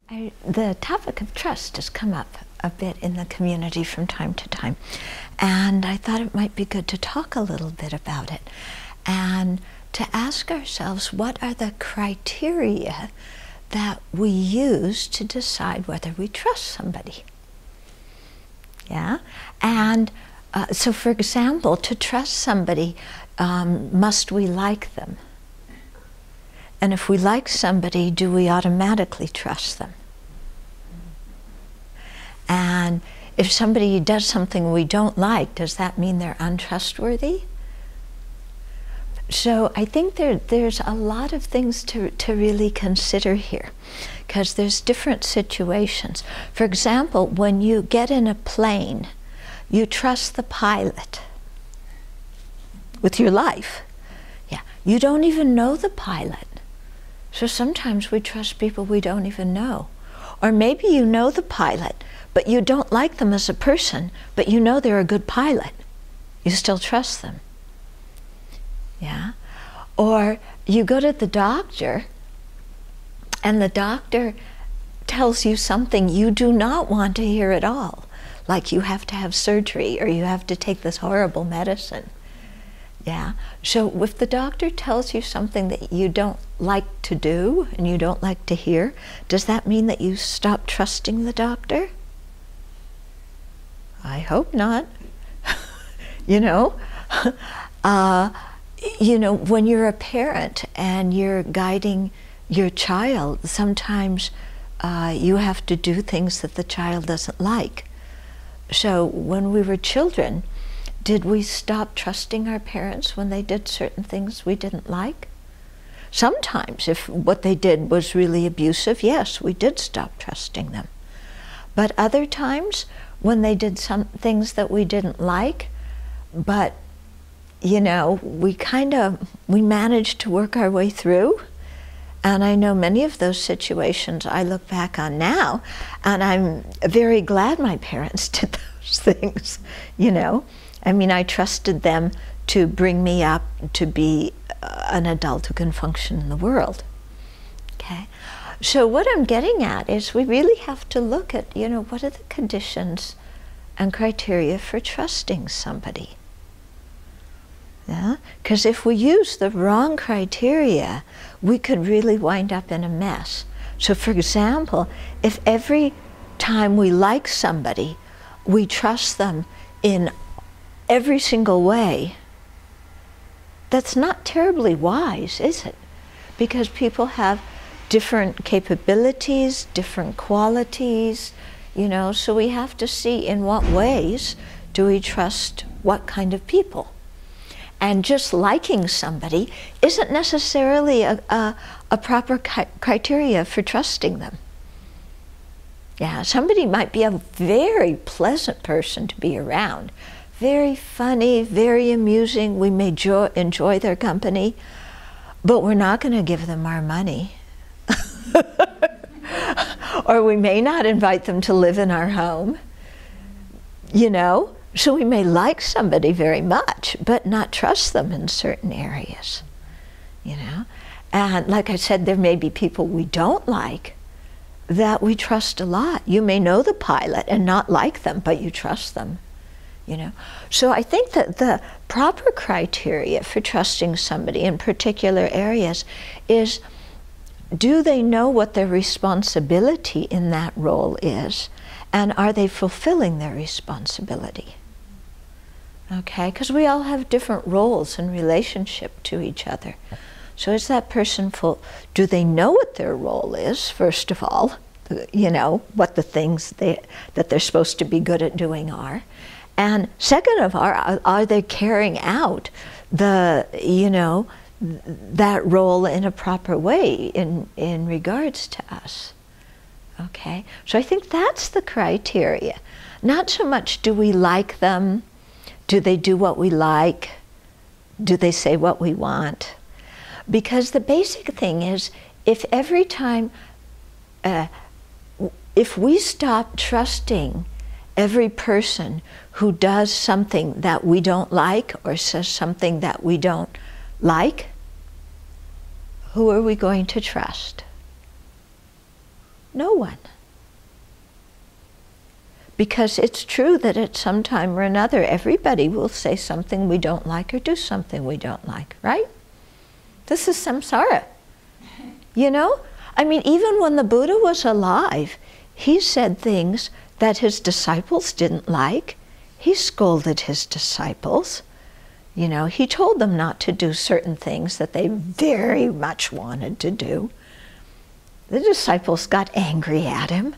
The topic of trust has come up a bit in the community from time to time, and I thought it might be good to talk a little bit about it and to ask ourselves, what are the criteria that we use to decide whether we trust somebody? Yeah? And so, for example, to trust somebody, must we like them? And if we like somebody, do we automatically trust them? And if somebody does something we don't like, does that mean they're untrustworthy? So I think there's a lot of things to really consider here, because there's different situations. For example, when you get in a plane, you trust the pilot with your life. Yeah, you don't even know the pilot. So sometimes we trust people we don't even know. Or maybe you know the pilot, but you don't like them as a person, but you know they're a good pilot. You still trust them. Yeah? Or you go to the doctor, and the doctor tells you something you do not want to hear at all, like you have to have surgery or you have to take this horrible medicine. Yeah? So if the doctor tells you something that you don't like to do and you don't like to hear, does that mean that you stop trusting the doctor? I hope not. You know? When you're a parent and you're guiding your child, sometimes you have to do things that the child doesn't like. So when we were children, did we stop trusting our parents when they did certain things we didn't like? Sometimes, if what they did was really abusive, yes, we did stop trusting them. But other times, when they did some things that we didn't like, but, we managed to work our way through. And I know many of those situations I look back on now, and I'm very glad my parents did those things, I trusted them to bring me up to be an adult who can function in the world. Okay? So what I'm getting at is we really have to look at, what are the conditions and criteria for trusting somebody? Yeah? Because if we use the wrong criteria, we could really wind up in a mess. So for example, if every time we like somebody, we trust them in every single way, that's not terribly wise, is it? Because people have different capabilities, different qualities, so we have to see in what ways do we trust what kind of people. And just liking somebody isn't necessarily a proper criteria for trusting them. Yeah, somebody might be a very pleasant person to be around, very funny, very amusing, we may enjoy their company, but we're not going to give them our money. Or we may not invite them to live in our home, So we may like somebody very much, but not trust them in certain areas, And like I said, there may be people we don't like that we trust a lot. You may know the pilot and not like them, but you trust them, So I think that the proper criteria for trusting somebody in particular areas is, do they know what their responsibility in that role is, and are they fulfilling their responsibility? Okay, because we all have different roles in relationship to each other. So is that person do they know what their role is, first of all, what the things that they're supposed to be good at doing are, and second of all, are they carrying out that role in a proper way in regards to us? Okay, so I think that's the criteria. Not so much do we like them, do they do what we like, do they say what we want? Because the basic thing is, if every time, if we stop trusting every person who does something that we don't like or says something that we don't like, who are we going to trust? No one. Because it's true that at some time or another, everybody will say something we don't like or do something we don't like, right? This is samsara. You know? I mean, even when the Buddha was alive, he said things that his disciples didn't like. He scolded his disciples. You know, he told them not to do certain things that they very much wanted to do. The disciples got angry at him.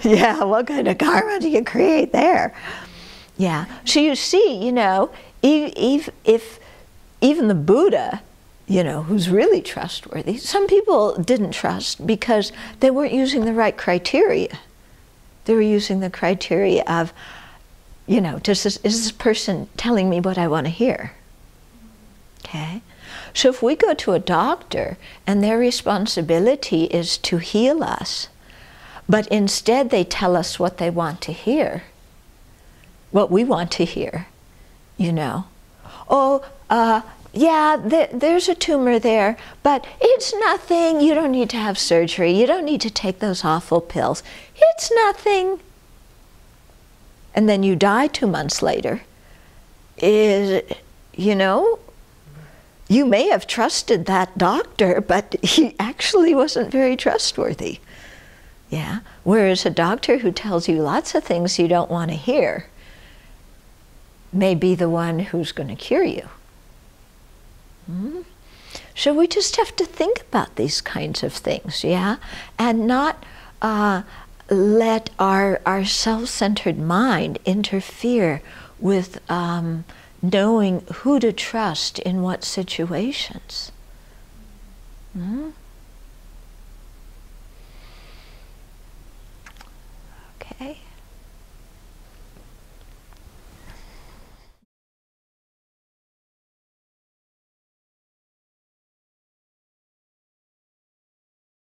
Yeah, what kind of karma do you create there? Yeah, so you see, you know, if even the Buddha, you know, who's really trustworthy, some people didn't trust because they weren't using the right criteria. They were using the criteria of, you know, is this person telling me what I want to hear? Okay? So if we go to a doctor and their responsibility is to heal us, but instead they tell us what they want to hear, what we want to hear, you know. Oh, yeah, there's a tumor there, but it's nothing. You don't need to have surgery. You don't need to take those awful pills. It's nothing. And then you die 2 months later. You know, you may have trusted that doctor, but he actually wasn't very trustworthy. Yeah. Whereas a doctor who tells you lots of things you don't want to hear may be the one who's going to cure you. So we just have to think about these kinds of things, yeah? And not let our self-centered mind interfere with knowing who to trust in what situations.